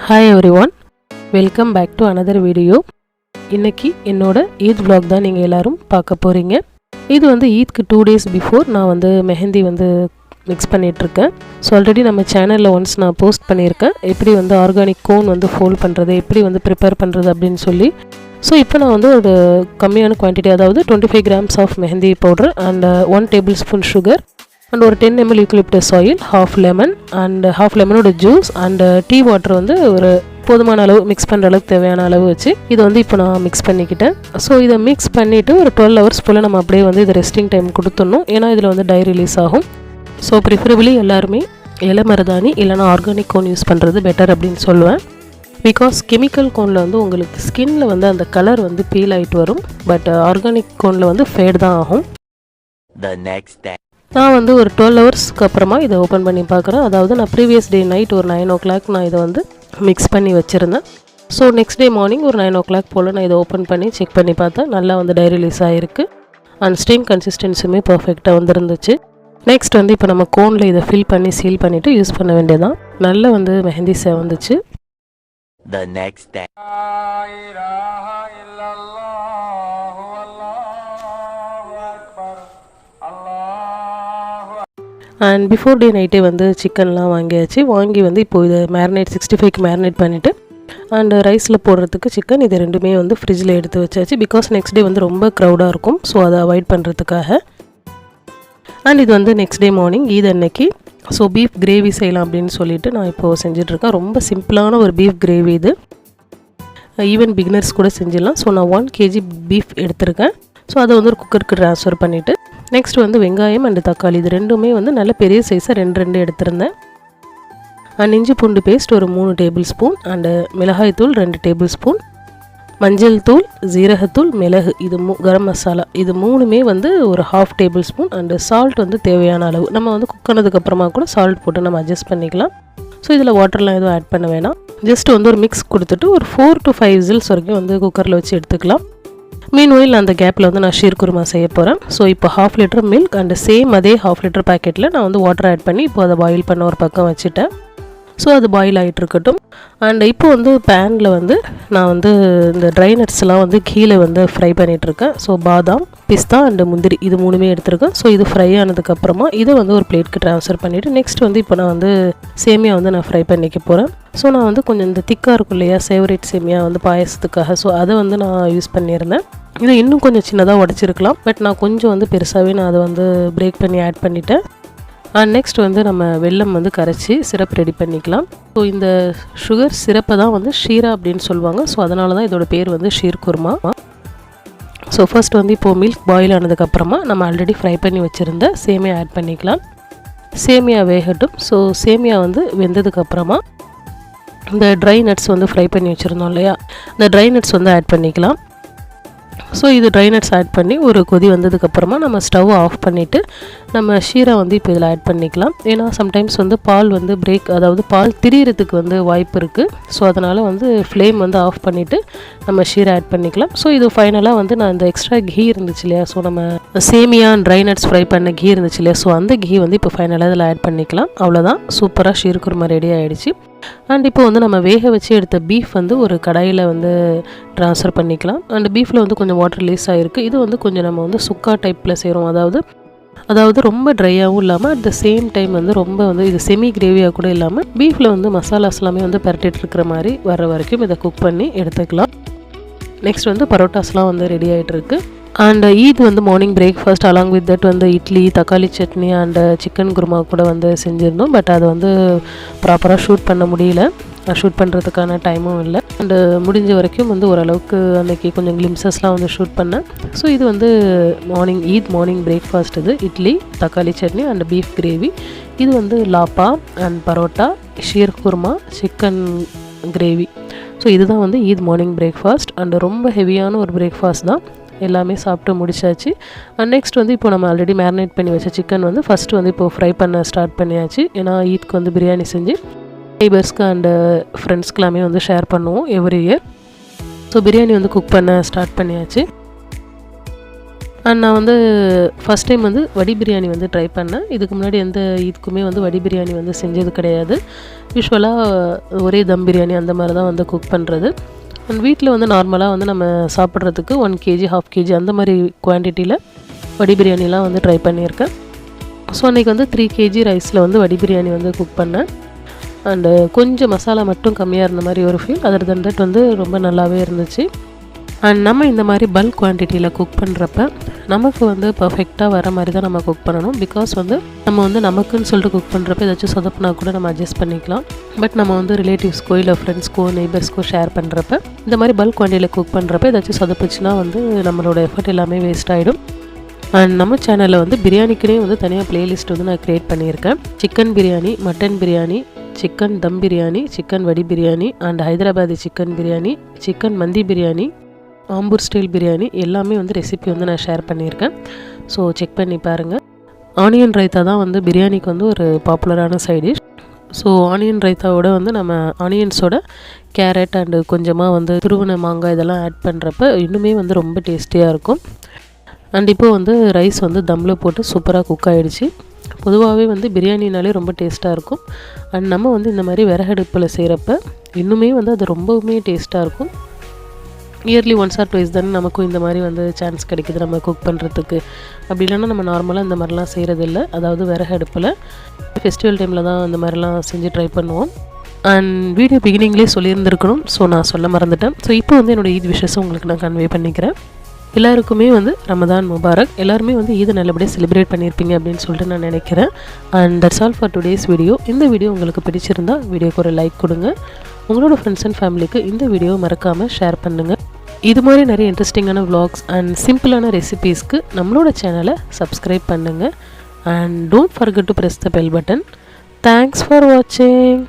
Hi everyone, welcome back to another video. இன்னைக்கு என்னோட Eid vlog தான் நீங்க எல்லாரும் பார்க்க போறீங்க. இது வந்து ஈத்க்கு 2 days before நான் வந்து மெஹந்தி வந்து மிக்ஸ் பண்ணிட்டு இருக்கேன். சோ ஆல்ரெடி நம்ம சேனல்ல once நான் போஸ்ட் பண்ணியிருக்கேன். எப்படி வந்து ஆர்கானிக் கோன் வந்து ஃபோல்ட் பண்றது, எப்படி வந்து ப்ரிப்பேர் பண்றது அப்படினு சொல்லி. சோ இப்போ நான் வந்து ஒரு கம்மியான குவாண்டிட்டி அதாவது 25 grams of mehndi powder and 1 tablespoon sugar and ஒரு 10 ml eucalyptus oil, half lemon and half lemon ஓட juice and tea water வந்து ஒரு போதுமான அளவு மிக்ஸ் பண்ற அளவுக்கு தேவையான அளவு வச்சு இது வந்து இப்போ நான் மிக்ஸ் பண்ணிக்கிட்டேன். ஸோ இதை மிக்ஸ் பண்ணிவிட்டு ஒரு 12 hours போல் நம்ம அப்படியே வந்து இது ரெஸ்டிங் டைம் கொடுத்துடணும். ஏன்னா இதில் வந்து டை ரிலீஸ் ஆகும். ஸோ ப்ரிஃபரபிளி எல்லாருமே இலை மருதாணி இல்லைனா ஆர்கானிக் கோன் யூஸ் பண்ணுறது பெட்டர் அப்படின்னு சொல்லுவேன். பிகாஸ் கெமிக்கல் கோனில் வந்து உங்களுக்கு ஸ்கின்ல வந்து அந்த கலர் வந்து பீல் ஆகிட்டு வரும். பட் ஆர்கானிக் கோனில் வந்து ஃபேட் தான் ஆகும். நான் வந்து ஒரு 12 ஹவர்ஸ்க்கு அப்புறமா இதை ஓப்பன் பண்ணி பார்க்குறேன். அதாவது நான் ப்ரீவியஸ் டே நைட் ஒரு 9 o'clock நான் இதை வந்து மிக்ஸ் பண்ணி வச்சுருந்தேன். ஸோ நெக்ஸ்ட் டே மார்னிங் ஒரு 9 o'clock போல் நான் இதை ஓப்பன் பண்ணி செக் பண்ணி பார்த்தேன். நல்லா வந்து டை ரிலீஸ் ஆகிருக்கு அண்ட் ஸ்டீம் கன்சிஸ்டன்சியுமே பர்ஃபெக்டாக வந்துருந்துச்சு. நெக்ஸ்ட் வந்து இப்போ நம்ம கோனில் இதை ஃபில் பண்ணி சீல் பண்ணிவிட்டு யூஸ் பண்ண வேண்டியதான். நல்லா வந்து மெஹந்தி வந்துச்சு. அண்ட் பிஃபோர் டே நைட்டே வந்து சிக்கன்லாம் வாங்கி வந்து இப்போது இதை மேரினேட் 65க்கு மேரினேட் பண்ணிவிட்டு அண்ட் ரைஸில் போடுறதுக்கு சிக்கன் இது ரெண்டுமே வந்து ஃப்ரிட்ஜில் எடுத்து வச்சாச்சு. பிகாஸ் நெக்ஸ்ட் டே வந்து ரொம்ப க்ரௌடாக இருக்கும். ஸோ அதை அவாய்ட் பண்ணுறதுக்காக. அண்ட் இது வந்து நெக்ஸ்ட் டே மார்னிங் ஈத் அன்னைக்கு ஸோ பீஃப் கிரேவி செய்யலாம் அப்படின்னு சொல்லிட்டு நான் இப்போது செஞ்சிட்ருக்கேன். ரொம்ப சிம்பிளான ஒரு பீஃப் கிரேவி இது. ஈவன் பிகினர்ஸ் கூட செஞ்சிடலாம். ஸோ நான் 1 kg பீஃப் எடுத்திருக்கேன். ஸோ அதை வந்து ஒரு குக்கருக்கு ட்ரான்ஸ்ஃபர் பண்ணிவிட்டு நெக்ஸ்ட் வந்து வெங்காயம் அண்டு தக்காளி இது ரெண்டுமே வந்து நல்ல பெரிய சைஸாக ரெண்டு எடுத்திருந்தேன். அண்ட் இஞ்சி பூண்டு பேஸ்ட் ஒரு 3 tablespoon அண்டு மிளகாய் தூள் 2 tablespoon, மஞ்சள் தூள், ஜீரகத்தூள், மிளகு இது கரம் மசாலா இது மூணுமே வந்து ஒரு 1/2 tablespoon அண்டு சால்ட் வந்து தேவையான அளவு. நம்ம வந்து குக் பண்ணதுக்கப்புறமா கூட சால்ட் போட்டு நம்ம அட்ஜஸ்ட் பண்ணிக்கலாம். ஸோ இதில் வாட்டர்லாம் எதுவும் ஆட் பண்ண வேணாம். ஜஸ்ட் வந்து ஒரு மிக்ஸ் கொடுத்துட்டு ஒரு 4 to 5 whistles வரைக்கும் வந்து குக்கரில் வச்சு எடுத்துக்கலாம். மீன்வைல் அந்த கேப்பில் வந்து நான் ஷீர் குருமா செய்ய போகிறேன். ஸோ இப்போ 1/2 liter மில்க் அண்ட் சேம் அதே 1/2 liter பேக்கெட்டில் நான் வந்து வாட்டர் ஆட் பண்ணி இப்போ அதை பாயில் பண்ண ஒரு பக்கம் வச்சுட்டேன். ஸோ அது பாயில் ஆகிட்டு இருக்கட்டும். அண்ட் இப்போ வந்து பேனில் வந்து நான் வந்து இந்த ட்ரை நட்ஸ்லாம் வந்து கீழே வந்து ஃப்ரை பண்ணிகிட்ருக்கேன். ஸோ பாதாம், பிஸ்தா அண்டு முந்திரி இது மூணுமே எடுத்திருக்கேன். ஸோ இது ஃப்ரை ஆனதுக்கப்புறமா இதை வந்து ஒரு பிளேட்க்கு ட்ரான்ஸ்ஃபர் பண்ணிவிட்டு நெக்ஸ்ட் வந்து இப்போ நான் வந்து சேமியா வந்து நான் ஃப்ரை பண்ணிக்க போகிறேன். ஸோ நான் வந்து கொஞ்சம் இந்த திக்காக இருக்கும் இல்லையா ஃபேவரேட் சேமியா வந்து பாயசத்துக்காக. ஸோ அதை வந்து நான் யூஸ் பண்ணியிருந்தேன். இது இன்னும் கொஞ்சம் சின்னதாக உடச்சிருக்கலாம். பட் நான் கொஞ்சம் வந்து பெருசாகவே நான் அதை வந்து பிரேக் பண்ணி ஆட் பண்ணிட்டேன். அண்ட் நெக்ஸ்ட் வந்து நம்ம வெல்லம் வந்து கரைச்சி சிரப் ரெடி பண்ணிக்கலாம். ஸோ இந்த சுகர் சிரப்பை தான் வந்து ஷீரா அப்படின்னு சொல்லுவாங்க. ஸோ அதனால தான் இதோட பேர் வந்து ஷீர் குருமா. ஸோ ஃபர்ஸ்ட் வந்து இப்போது மில்க் பாயில் ஆனதுக்கப்புறமா நம்ம ஆல்ரெடி ஃப்ரை பண்ணி வச்சுருந்த சேமியா ஆட் பண்ணிக்கலாம். சேமியா வேகட்டும். ஸோ சேமியா வந்து வெந்ததுக்கப்புறமா இந்த ட்ரை நட்ஸ் வந்து ஃப்ரை பண்ணி வச்சுருந்தோம் இல்லையா, இந்த ட்ரை நட்ஸ் வந்து ஆட் பண்ணிக்கலாம். ஸோ இது ட்ரை நட்ஸ் ஆட் பண்ணி ஒரு கொதி வந்ததுக்கப்புறமா நம்ம ஸ்டவ் ஆஃப் பண்ணிவிட்டு நம்ம ஷீரா வந்து இப்போ இதில் ஆட் பண்ணிக்கலாம். ஏன்னா சம்டைம்ஸ் வந்து பால் வந்து அதாவது பால் திரியறதுக்கு வந்து வாய்ப்பு இருக்குது. ஸோ அதனால் வந்து ஃப்ளேம் வந்து ஆஃப் பண்ணிவிட்டு நம்ம ஷீரா ஆட் பண்ணிக்கலாம். ஸோ இது ஃபைனலாக வந்து நான் இந்த எக்ஸ்ட்ரா கீ இருந்துச்சு இல்லையா, ஸோ நம்ம சேமியா ட்ரை நட்ஸ் ஃப்ரை பண்ண கீ இருந்துச்சு இல்லையா, ஸோ அந்த கீ வந்து இப்போ ஃபைனலாக இதில் ஆட் பண்ணிக்கலாம். அவ்வளோதான், சூப்பராக ஷீர் குருமா ரெடி ஆகிடுச்சு. அண்ட் இப்போ வந்து நம்ம வேக வச்சு எடுத்த பீஃப் வந்து ஒரு கடாயில் வந்து ட்ரான்ஸ்ஃபர் பண்ணிக்கலாம். அண்ட் பீஃபில் வந்து கொஞ்சம் வாட்டர் ரிலீஸ் ஆகிருக்கு. இது வந்து கொஞ்சம் நம்ம வந்து சுக்கா டைப்பில் செய்கிறோம். அதாவது ரொம்ப ட்ரையாகவும் இல்லாமல் அட் த சேம் டைம் வந்து ரொம்ப வந்து இது செமி கிரேவியாக கூட இல்லாமல் பீஃபில் வந்து மசாலாஸ் எல்லாமே வந்து பரட்டிட்டு இருக்கிற மாதிரி வர வரைக்கும் இதை குக் பண்ணி எடுத்துக்கலாம். நெக்ஸ்ட் வந்து பரோட்டாஸ்லாம் வந்து ரெடி ஆகிட்டுருக்கு. அண்ட் ஈத் வந்து morning breakfast along with that வந்து இட்லி, தக்காளி சட்னி அண்டு சிக்கன் குருமா கூட வந்து செஞ்சுருந்தோம். பட் அது வந்து ப்ராப்பராக ஷூட் பண்ண முடியல. ஷூட் பண்ணுறதுக்கான டைமும் இல்லை. அண்டு முடிஞ்ச வரைக்கும் வந்து ஓரளவுக்கு அன்றைக்கி கொஞ்சம் கிளிம்சஸ்லாம் வந்து ஷூட் பண்ணேன். ஸோ இது வந்து ஈத் மார்னிங் பிரேக்ஃபாஸ்ட். இது இட்லி, தக்காளி சட்னி அண்ட் பீஃப் கிரேவி. இது வந்து லாப்பா and parotta, sheer khurma, chicken gravy. So இதுதான் வந்து ஈத் மார்னிங் பிரேக்ஃபாஸ்ட். அண்டு ரொம்ப ஹெவியான ஒரு பிரேக்ஃபாஸ்ட் தான். எல்லாமே சாப்பிட்டு முடிச்சாச்சு. அண்ட் நெக்ஸ்ட் வந்து இப்போ நம்ம ஆல்ரெடி மேரினேட் பண்ணி வச்ச சிக்கன் வந்து ஃபஸ்ட்டு வந்து இப்போது ஃப்ரை பண்ண ஸ்டார்ட் பண்ணியாச்சு. ஏன்னா ஈத்க்கு வந்து பிரியாணி செஞ்சு நெய்பர்ஸ்க்கு அண்டு ஃப்ரெண்ட்ஸ்க்கு எல்லாமே வந்து ஷேர் பண்ணுவோம் எவ்ரி இயர். ஸோ பிரியாணி வந்து குக் பண்ண ஸ்டார்ட் பண்ணியாச்சு. அண்ட் நான் வந்து ஃபஸ்ட் டைம் வந்து வடி பிரியாணி வந்து ட்ரை பண்ணேன். இதுக்கு முன்னாடி எந்த இதுக்குமே வந்து வடி பிரியாணி வந்து செஞ்சது கிடையாது. யூஸ்வலாக ஒரே தம் பிரியாணி அந்த மாதிரி தான் வந்து குக் பண்ணுறது. அண்ட் வீட்டில் வந்து நார்மலாக வந்து நம்ம சாப்பிட்றதுக்கு 1 kg 1/2 kg அந்த மாதிரி குவான்டிட்டியில் வடி பிரியாணிலாம் வந்து ட்ரை பண்ணியிருக்கேன். ஸோ அன்றைக்கி வந்து 3 kg ரைஸில் வந்து வடி பிரியாணி வந்து குக் பண்ணேன். அண்டு கொஞ்சம் மசாலா மட்டும் கம்மியாக இருந்த மாதிரி ஒரு ஃபீல். அதர் தன் தட் வந்து ரொம்ப நல்லாவே இருந்துச்சு. அண்ட் நம்ம இந்த மாதிரி பல்க் குவான்டிட்டியில் குக் பண்ணுறப்ப நமக்கு வந்து பர்ஃபெக்டாக வர மாதிரி தான் நம்ம குக் பண்ணணும். பிகாஸ் வந்து நம்ம வந்து நமக்குன்னு சொல்லிட்டு குக் பண்ணுறப்ப ஏதாச்சும் சொதப்புனா கூட நம்ம அட்ஜஸ்ட் பண்ணிக்கலாம். பட் நம்ம வந்து ரிலேட்டிவ்ஸ்க்கோ இல்லை ஃப்ரெண்ட்ஸ்க்கோ நெய்பர்ஸ்க்கோ ஷேர் பண்ணுறப்ப இந்த மாதிரி பல்க் குவான்டிட்டியில் குக் பண்ணுறப்ப ஏதாச்சும் சொதப்புச்சுன்னா வந்து நம்மளோட எஃபர்ட் எல்லாமே வேஸ்ட் ஆகிடும். அண்ட் நம்ம சேனலில் வந்து பிரியாணிக்குனே வந்து தனியாக ப்ளேலிஸ்ட் வந்து நான் க்ரியேட் பண்ணியிருக்கேன். Chicken biryani, mutton biryani, chicken dum biryani, chicken வடி biryani and Hyderabadi chicken biryani, chicken mandi biryani, Ambur style biryani எல்லாமே வந்து ரெசிபி வந்து நான் ஷேர் பண்ணியிருக்கேன். ஸோ செக் பண்ணி பாருங்கள். ஆனியன் ரைத்தா தான் வந்து பிரியாணிக்கு வந்து ஒரு பாப்புலரான சைட் டிஷ். ஸோ ஆனியன் ரைத்தாவோட வந்து நம்ம ஆனியன்ஸோட கேரட் அண்டு கொஞ்சமாக வந்து துருவன மாங்காய் இதெல்லாம் ஆட் பண்ணுறப்ப இன்னுமே வந்து ரொம்ப டேஸ்டியாக இருக்கும். அண்ட் இப்போது வந்து ரைஸ் வந்து தம்மில் போட்டு சூப்பராக குக் ஆகிடுச்சு. பொதுவாகவே வந்து பிரியாணினாலே ரொம்ப டேஸ்ட்டாக இருக்கும். அண்ட் நம்ம வந்து இந்த மாதிரி விறகடுப்பில் செய்கிறப்ப இன்னுமே வந்து அது ரொம்பவுமே டேஸ்ட்டாக இருக்கும். இயர்லி 1 or 2 தானே நமக்கும் இந்த மாதிரி வந்து சான்ஸ் கிடைக்கிது நம்ம குக் பண்ணுறதுக்கு. அப்படி இல்லைன்னா நம்ம நார்மலாக இந்த மாதிரிலாம் செய்கிறதில்ல. அதாவது விறகடுப்பில் ஃபெஸ்டிவல் டைமில் தான் இந்த மாதிரிலாம் செஞ்சு ட்ரை பண்ணுவோம். அண்ட் வீடியோ பிகினிங்லேயே சொல்லியிருந்துருக்கணும். ஸோ நான் சொல்ல மறந்துட்டேன். ஸோ இப்போ வந்து என்னோடய ஈத் விஷஸை உங்களுக்கு நான் கன்வே பண்ணிக்கிறேன். எல்லாருக்குமே வந்து ரமதான் முபாரக். எல்லாருமே வந்து ஈதை நல்லபடியாக செலிப்ரேட் பண்ணியிருப்பீங்க அப்படின்னு சொல்லிட்டு நான் நினைக்கிறேன். And that's all for today's video. இந்த வீடியோ உங்களுக்கு பிடிச்சிருந்தா வீடியோக்கு ஒரு லைக் கொடுங்க. உங்களோட ஃப்ரெண்ட்ஸ் அண்ட் ஃபேமிலிக்கு இந்த வீடியோவை மறக்காமல் ஷேர் பண்ணுங்கள். இது மாதிரி நிறைய இன்ட்ரெஸ்டிங்கான vlogs அண்ட் சிம்பிளான ரெசிபீஸ்க்கு நம்மளோட சேனலை சப்ஸ்கிரைப் பண்ணுங்கள். And don't forget to press the bell button. Thanks for watching.